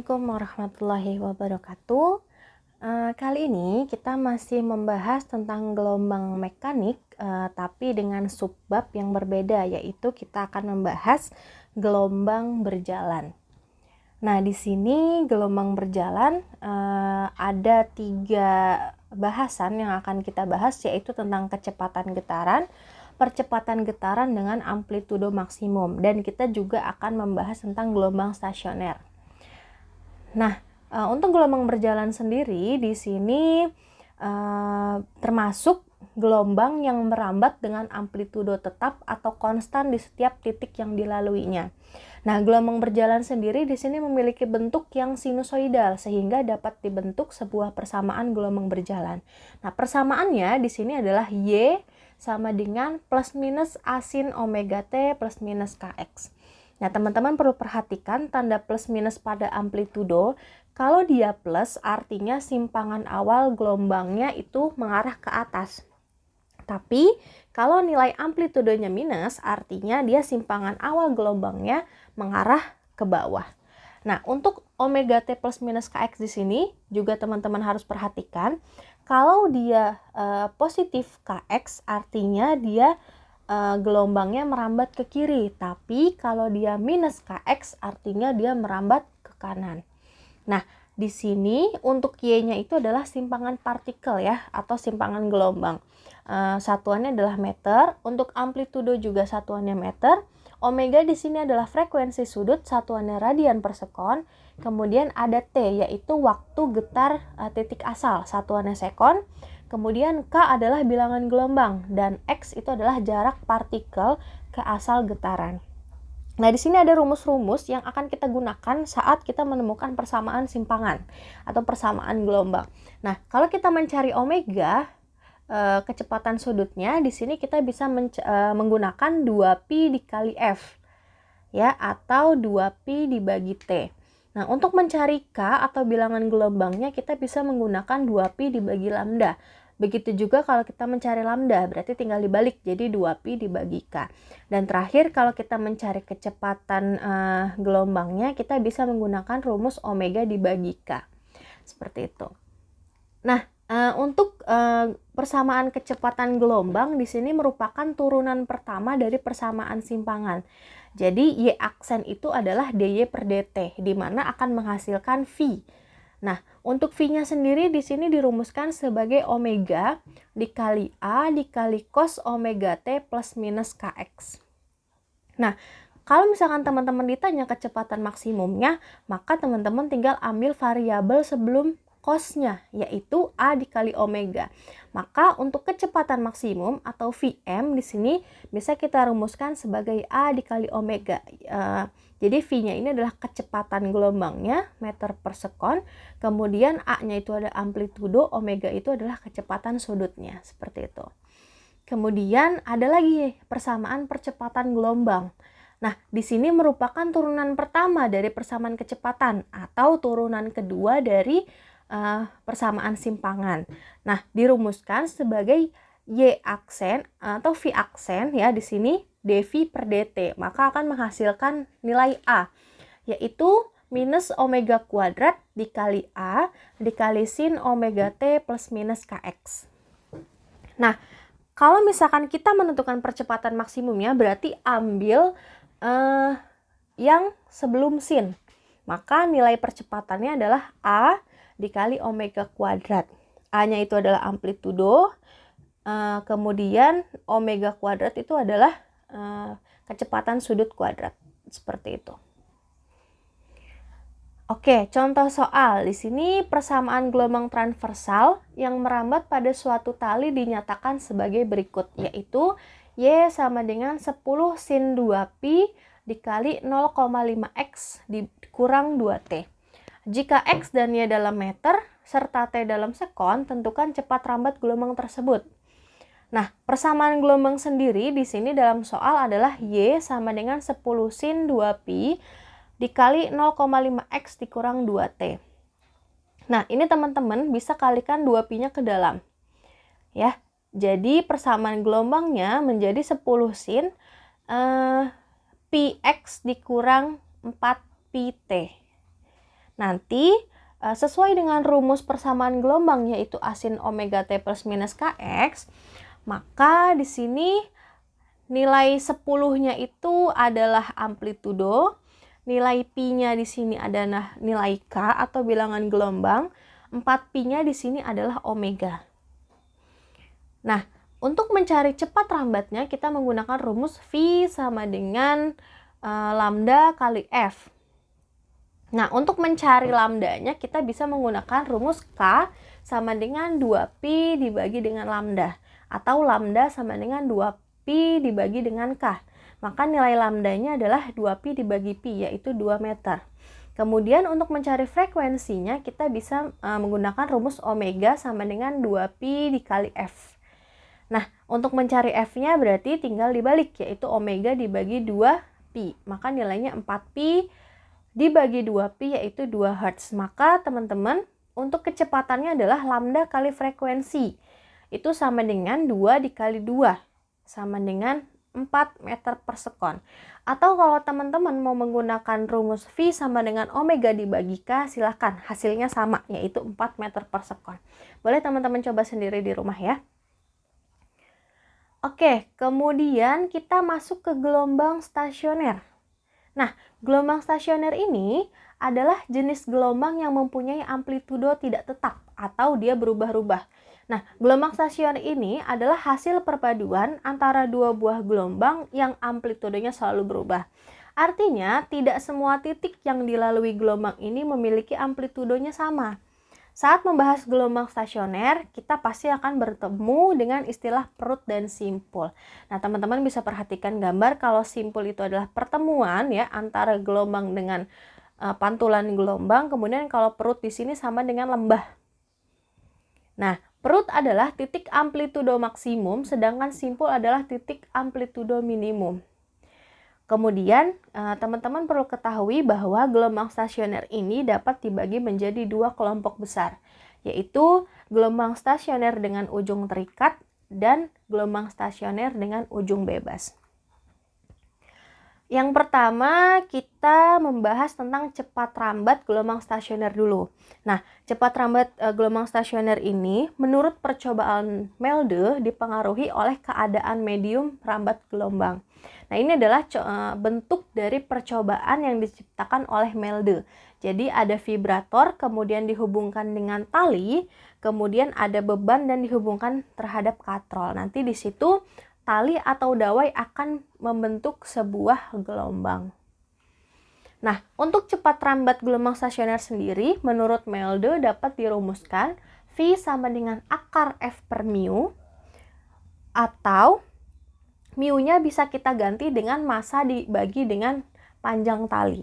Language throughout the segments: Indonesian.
Assalamualaikum warahmatullahi wabarakatuh. Kali ini kita masih membahas tentang gelombang mekanik, tapi dengan subbab yang berbeda, yaitu kita akan membahas gelombang berjalan. Nah, di sini gelombang berjalan ada 3 bahasan yang akan kita bahas, yaitu tentang kecepatan getaran, percepatan getaran dengan amplitudo maksimum, dan kita juga akan membahas tentang gelombang stasioner. Nah, untuk gelombang berjalan sendiri di sini termasuk gelombang yang merambat dengan amplitudo tetap atau konstan di setiap titik yang dilaluinya. Nah, gelombang berjalan sendiri di sini memiliki bentuk yang sinusoidal sehingga dapat dibentuk sebuah persamaan gelombang berjalan. Nah, persamaannya di sini adalah Y sama dengan plus minus A sin omega T plus minus Kx. Nah, teman-teman perlu perhatikan tanda plus minus pada amplitudo. Kalau dia plus, artinya simpangan awal gelombangnya itu mengarah ke atas. Tapi, kalau nilai amplitudonya minus, artinya dia simpangan awal gelombangnya mengarah ke bawah. Nah, untuk omega T plus minus Kx di sini, juga teman-teman harus perhatikan. Kalau dia positif Kx, artinya dia gelombangnya merambat ke kiri, tapi kalau dia minus Kx artinya dia merambat ke kanan. Nah, di sini untuk Y-nya itu adalah simpangan partikel ya, atau simpangan gelombang. Satuannya adalah meter, untuk amplitudo juga satuannya meter. Omega di sini adalah frekuensi sudut, satuannya radian per sekon. Kemudian ada T, yaitu waktu getar titik asal, satuannya sekon. Kemudian K adalah bilangan gelombang dan X itu adalah jarak partikel ke asal getaran. Nah, di sini ada rumus-rumus yang akan kita gunakan saat kita menemukan persamaan simpangan atau persamaan gelombang. Nah, kalau kita mencari omega, kecepatan sudutnya di sini kita bisa menggunakan 2pi dikali F ya, atau 2pi dibagi T. Nah, untuk mencari K atau bilangan gelombangnya kita bisa menggunakan 2pi dibagi lambda. Begitu juga kalau kita mencari lambda, berarti tinggal dibalik, jadi 2pi dibagi K. Dan terakhir, kalau kita mencari kecepatan gelombangnya, kita bisa menggunakan rumus omega dibagi K. Seperti itu. Nah, untuk persamaan kecepatan gelombang di sini merupakan turunan pertama dari persamaan simpangan. Jadi, Y aksen itu adalah dy per dt, di mana akan menghasilkan V. Nah, untuk V-nya sendiri di sini dirumuskan sebagai omega dikali A dikali cos omega T plus minus Kx. Nah, kalau misalkan teman-teman ditanya kecepatan maksimumnya, maka teman-teman tinggal ambil variabel sebelum cosnya, yaitu A dikali omega. Maka untuk kecepatan maksimum atau Vm di sini bisa kita rumuskan sebagai A dikali omega. Jadi V-nya ini adalah kecepatan gelombangnya, meter per sekon. Kemudian A-nya itu ada amplitudo, omega itu adalah kecepatan sudutnya, seperti itu. Kemudian ada lagi persamaan percepatan gelombang. Nah, di sini merupakan turunan pertama dari persamaan kecepatan atau turunan kedua dari persamaan simpangan. Nah, dirumuskan sebagai Y aksen atau V aksen ya, di sini dV per dt. Maka akan menghasilkan nilai A, yaitu minus omega kuadrat dikali A dikali sin omega T plus minus Kx. Nah, kalau misalkan kita menentukan percepatan maksimumnya, berarti ambil yang sebelum sin. Maka nilai percepatannya adalah A dikali omega kuadrat. A-nya itu adalah amplitudo, kemudian omega kuadrat itu adalah kecepatan sudut kuadrat. Seperti itu. Oke, contoh soal. Di sini persamaan gelombang transversal yang merambat pada suatu tali dinyatakan sebagai berikut, yaitu Y sama dengan 10 sin 2pi dikali 0,5x dikurang 2t. Jika X dan Y dalam meter, serta T dalam sekon, tentukan cepat rambat gelombang tersebut. Nah, persamaan gelombang sendiri di sini dalam soal adalah Y sama dengan 10 sin 2pi dikali 0,5x dikurang 2T. Nah, ini teman-teman bisa kalikan 2pi-nya ke dalam. Ya, jadi persamaan gelombangnya menjadi 10 sin px dikurang 4pt. Nanti sesuai dengan rumus persamaan gelombang yaitu asin omega T plus minus Kx, maka di sini nilai 10-nya itu adalah amplitudo, nilai pi-nya di sini adalah nilai K atau bilangan gelombang, 4pi-nya di sini adalah omega. Nah, untuk mencari cepat rambatnya kita menggunakan rumus V sama dengan lambda kali F. Nah, untuk mencari lambdanya kita bisa menggunakan rumus K sama dengan 2pi dibagi dengan lambda, atau lambda sama dengan 2pi dibagi dengan K. Maka nilai lambdanya adalah 2pi dibagi pi, yaitu 2 meter. Kemudian untuk mencari frekuensinya kita bisa menggunakan rumus omega sama dengan 2pi dikali F. Nah, untuk mencari F-nya berarti tinggal dibalik, yaitu omega dibagi 2pi. Maka nilainya 4pi dibagi 2pi yaitu 2 Hz. Maka teman-teman, untuk kecepatannya adalah lambda kali frekuensi. Itu sama dengan 2 dikali 2. Sama dengan 4 meter per sekon. Atau kalau teman-teman mau menggunakan rumus V sama dengan omega dibagi K, silahkan. Hasilnya sama, yaitu 4 meter per sekon. Boleh teman-teman coba sendiri di rumah ya. Oke, kemudian kita masuk ke gelombang stasioner. Nah, gelombang stasioner ini adalah jenis gelombang yang mempunyai amplitudo tidak tetap atau dia berubah-ubah. Nah, gelombang stasioner ini adalah hasil perpaduan antara dua buah gelombang yang amplitudenya selalu berubah. Artinya, tidak semua titik yang dilalui gelombang ini memiliki amplitudonya sama. Saat membahas gelombang stasioner, kita pasti akan bertemu dengan istilah perut dan simpul. Nah, teman-teman bisa perhatikan gambar kalau simpul itu adalah pertemuan ya antara gelombang dengan pantulan gelombang, kemudian kalau perut di sini sama dengan lembah. Nah, perut adalah titik amplitudo maksimum, sedangkan simpul adalah titik amplitudo minimum. Kemudian, teman-teman perlu ketahui bahwa gelombang stasioner ini dapat dibagi menjadi dua kelompok besar, yaitu gelombang stasioner dengan ujung terikat dan gelombang stasioner dengan ujung bebas. Yang pertama, kita membahas tentang cepat rambat gelombang stasioner dulu. Nah, cepat rambat gelombang stasioner ini menurut percobaan Melde dipengaruhi oleh keadaan medium rambat gelombang. Nah, ini adalah bentuk dari percobaan yang diciptakan oleh Melde. Jadi ada vibrator, kemudian dihubungkan dengan tali, kemudian ada beban dan dihubungkan terhadap katrol. Nanti di situ tali atau dawai akan membentuk sebuah gelombang. Nah, untuk cepat rambat gelombang stasioner sendiri, menurut Melde dapat dirumuskan V sama dengan akar F per mu, atau mu-nya bisa kita ganti dengan massa dibagi dengan panjang tali.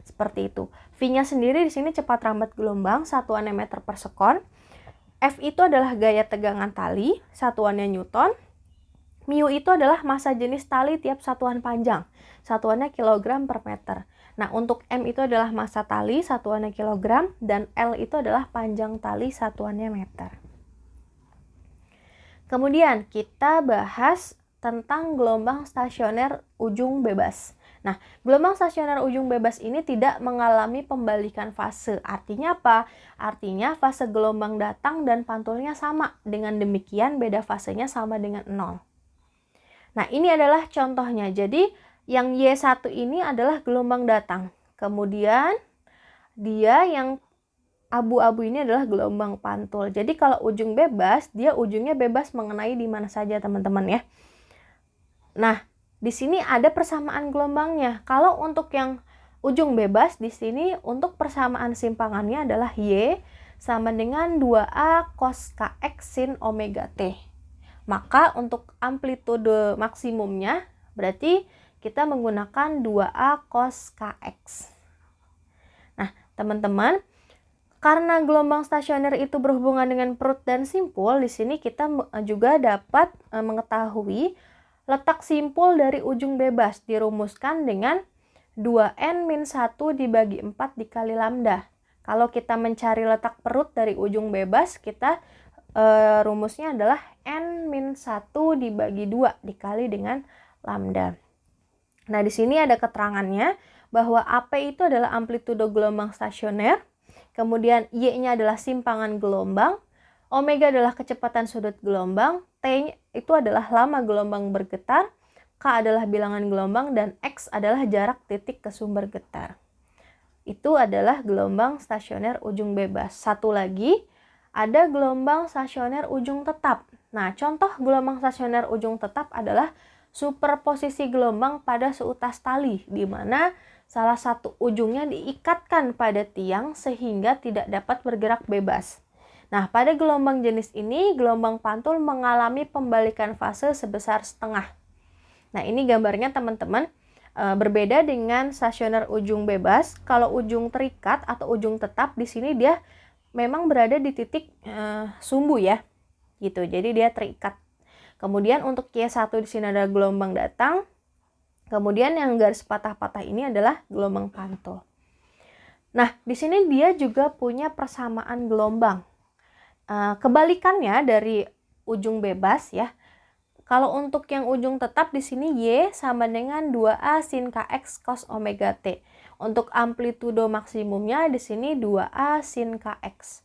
Seperti itu. V-nya sendiri di sini cepat rambat gelombang, satuannya meter per sekon. F itu adalah gaya tegangan tali, satuannya Newton. Mu itu adalah massa jenis tali tiap satuan panjang, satuannya kilogram per meter. Nah, untuk M itu adalah massa tali, satuannya kilogram, dan L itu adalah panjang tali, satuannya meter. Kemudian kita bahas tentang gelombang stasioner ujung bebas. Nah, gelombang stasioner ujung bebas ini tidak mengalami pembalikan fase. Artinya apa? Artinya fase gelombang datang dan pantulnya sama. Dengan demikian beda fasenya sama dengan 0. Nah, ini adalah contohnya. Jadi, yang Y1 ini adalah gelombang datang. Kemudian, dia yang abu-abu ini adalah gelombang pantul. Jadi, kalau ujung bebas, dia ujungnya bebas mengenai di mana saja, teman-teman ya. Nah, di sini ada persamaan gelombangnya. Kalau untuk yang ujung bebas, di sini untuk persamaan simpangannya adalah Y sama dengan 2A cos Kx sin omega T. Maka untuk amplitude maksimumnya berarti kita menggunakan 2A cos Kx. Nah, teman-teman, karena gelombang stasioner itu berhubungan dengan perut dan simpul, di sini kita juga dapat mengetahui letak simpul dari ujung bebas dirumuskan dengan 2n-1 dibagi 4 dikali lambda. Kalau kita mencari letak perut dari ujung bebas, kita rumusnya adalah n-1 dibagi 2 dikali dengan lambda. Nah, di sini ada keterangannya bahwa AP itu adalah amplitudo gelombang stasioner, Kemudian Y-nya adalah simpangan gelombang, omega adalah kecepatan sudut gelombang, T itu adalah lama gelombang bergetar, K adalah bilangan gelombang, dan X adalah jarak titik ke sumber getar. Itu adalah gelombang stasioner ujung bebas. Satu lagi, ada gelombang stasioner ujung tetap. Nah, contoh gelombang stasioner ujung tetap adalah superposisi gelombang pada seutas tali, di mana salah satu ujungnya diikatkan pada tiang sehingga tidak dapat bergerak bebas. Nah, pada gelombang jenis ini, gelombang pantul mengalami pembalikan fase sebesar setengah. Nah, ini gambarnya teman-teman. Berbeda dengan stasioner ujung bebas. Kalau ujung terikat atau ujung tetap, di sini dia memang berada di titik sumbu ya, gitu. Jadi dia terikat. Kemudian untuk Y1 di sini ada gelombang datang. Kemudian yang garis patah-patah ini adalah gelombang pantul. Nah, di sini dia juga punya persamaan gelombang. Kebalikannya dari ujung bebas ya. Kalau untuk yang ujung tetap di sini Y sama dengan 2A sin Kx cos omega T. Untuk amplitudo maksimumnya di sini 2A sin Kx.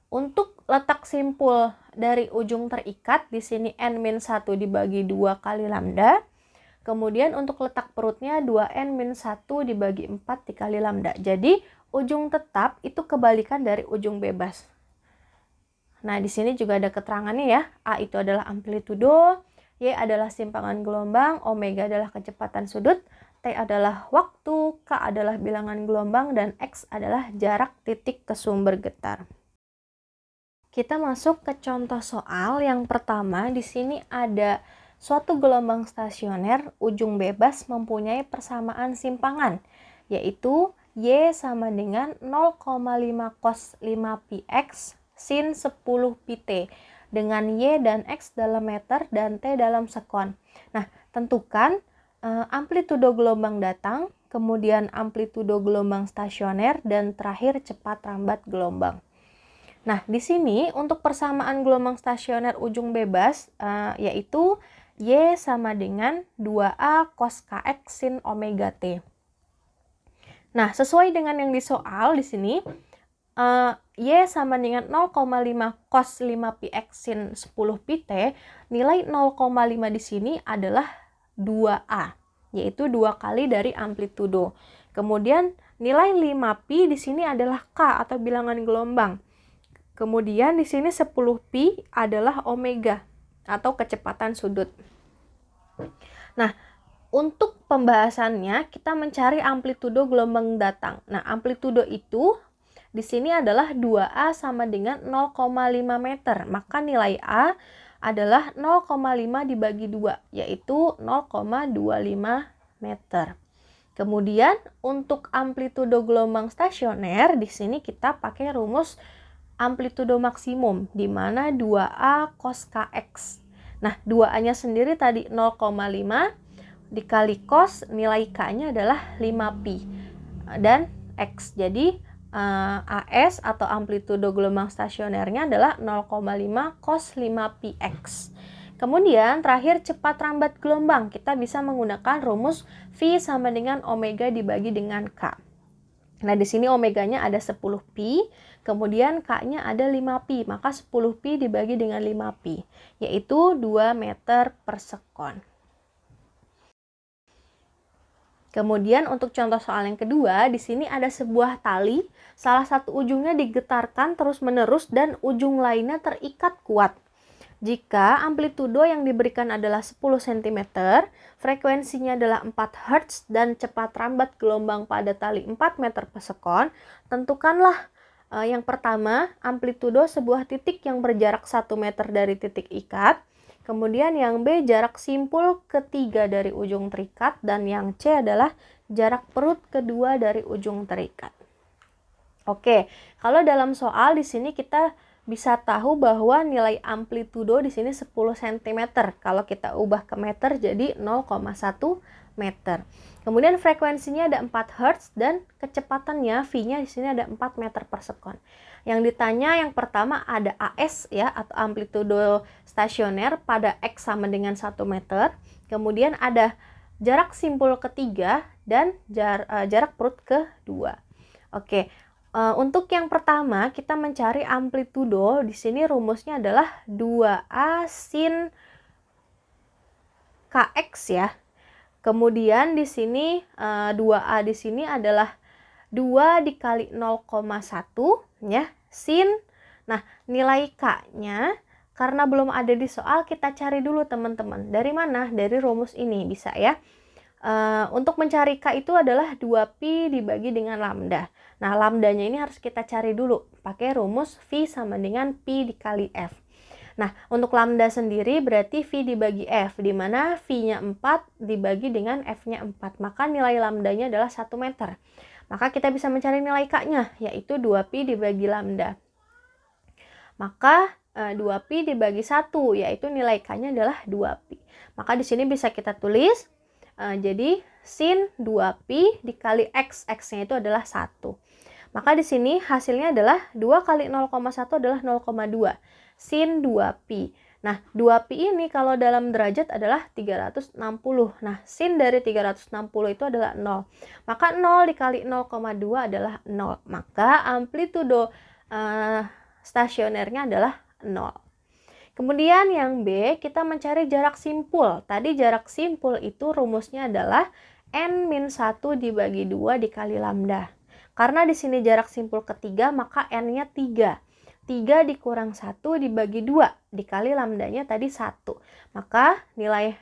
Untuk letak simpul dari ujung terikat di sini N-1 dibagi 2 kali lambda. Kemudian untuk letak perutnya 2N-1 dibagi 4 dikali lambda. Jadi ujung tetap itu kebalikan dari ujung bebas. Nah, di sini juga ada keterangannya ya. A itu adalah amplitudo, Y adalah simpangan gelombang, omega adalah kecepatan sudut, T adalah waktu, K adalah bilangan gelombang, dan X adalah jarak titik ke sumber getar. Kita masuk ke contoh soal yang pertama. Di sini ada suatu gelombang stasioner ujung bebas mempunyai persamaan simpangan, yaitu Y sama dengan 0,5 cos 5 px sin 10 pt dengan Y dan X dalam meter dan T dalam sekon. Nah, tentukan amplitudo gelombang datang, kemudian amplitudo gelombang stasioner, dan terakhir cepat rambat gelombang. Nah, di sini untuk persamaan gelombang stasioner ujung bebas yaitu Y sama dengan 2A cos Kx sin omega T. Nah, sesuai dengan yang di soal di sini, Y sama dengan 0,5 cos 5 px sin 10 pt, nilai 0,5 di sini adalah 2A, yaitu 2 kali dari amplitudo. Kemudian nilai 5pi di sini adalah K atau bilangan gelombang. Kemudian di sini 10pi adalah omega atau kecepatan sudut. Nah, untuk pembahasannya kita mencari amplitudo gelombang datang. Nah, amplitudo itu di sini adalah 2A sama dengan 0,5 meter. Maka nilai A adalah 0,5 dibagi 2, yaitu 0,25 meter. Kemudian untuk amplitudo gelombang stasioner di sini kita pakai rumus amplitudo maksimum, di mana 2A cos Kx. Nah, 2A-nya sendiri tadi 0,5 dikali cos, nilai K-nya adalah 5pi dan X. Jadi AS atau amplitudo gelombang stasionernya adalah 0,5 cos 5pi X. Kemudian terakhir cepat rambat gelombang, kita bisa menggunakan rumus V sama dengan omega dibagi dengan K. Nah, di sini omeganya ada 10pi, kemudian K-nya ada 5pi, maka 10pi dibagi dengan 5pi, yaitu 2 meter per sekon. Kemudian untuk contoh soal yang kedua, di sini ada sebuah tali, salah satu ujungnya digetarkan terus-menerus dan ujung lainnya terikat kuat. Jika amplitudo yang diberikan adalah 10 cm, frekuensinya adalah 4 Hz dan cepat rambat gelombang pada tali 4 meter per sekon, tentukanlah yang pertama amplitudo sebuah titik yang berjarak 1 meter dari titik ikat, kemudian yang B jarak simpul ketiga dari ujung terikat, dan yang C adalah jarak perut kedua dari ujung terikat. Oke, kalau dalam soal di sini kita bisa tahu bahwa nilai amplitudo di sini 10 cm. Kalau kita ubah ke meter jadi 0,1 meter. Kemudian frekuensinya ada 4 Hz dan kecepatannya V-nya di sini ada 4 meter per sekon. Yang ditanya yang pertama ada AS ya, atau amplitudo stasioner pada X sama dengan 1 meter. Kemudian ada jarak simpul ketiga dan jarak perut kedua. Oke. Untuk yang pertama, kita mencari amplitudo. Di sini rumusnya adalah 2A sin KX ya. Kemudian di sini 2A di sini adalah 2 dikali 0,1 ya, sin. Nah, nilai K-nya karena belum ada di soal, kita cari dulu teman-teman. Dari mana? Dari rumus ini bisa ya. Untuk mencari K itu adalah 2pi dibagi dengan lambda. Nah, lambdanya ini harus kita cari dulu. Pakai rumus V sama dengan Pi dikali F. Nah, untuk lambda sendiri berarti V dibagi F, di mana V-nya 4 dibagi dengan F-nya 4. Maka nilai lambdanya adalah 1 meter. Maka kita bisa mencari nilai K-nya, yaitu 2pi dibagi lambda. Maka 2pi dibagi 1, yaitu nilai K-nya adalah 2pi. Maka di sini bisa kita tulis, jadi sin 2pi dikali X, X-nya itu adalah 1. Maka di sini hasilnya adalah 2 kali 0,1 adalah 0,2. Sin 2pi. Nah, 2pi ini kalau dalam derajat adalah 360. Nah, sin dari 360 itu adalah 0. Maka 0 dikali 0,2 adalah 0. Maka amplitudo stasionernya adalah 0. Kemudian yang B, kita mencari jarak simpul. Tadi jarak simpul itu rumusnya adalah N-1 dibagi 2 dikali lambda. Karena di sini jarak simpul ketiga, maka N-nya 3. 3 dikurang 1 dibagi 2 dikali lambdanya tadi 1. Maka nilai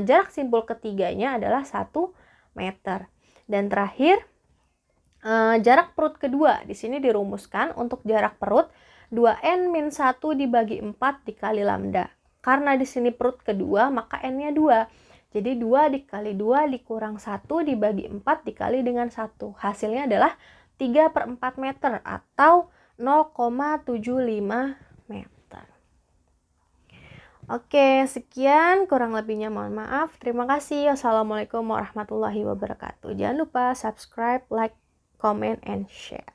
jarak simpul ketiganya adalah 1 meter. Dan terakhir, jarak perut kedua. Di sini dirumuskan untuk jarak perut 2N-1 dibagi 4 dikali lambda. Karena di sini perut kedua, maka N-nya 2. Jadi 2 dikali 2 dikurang 1 dibagi 4 dikali dengan 1. Hasilnya adalah 3/4 meter atau 0,75 meter. Oke, sekian. Kurang lebihnya mohon maaf. Terima kasih. Wassalamualaikum warahmatullahi wabarakatuh. Jangan lupa subscribe, like, comment, and share.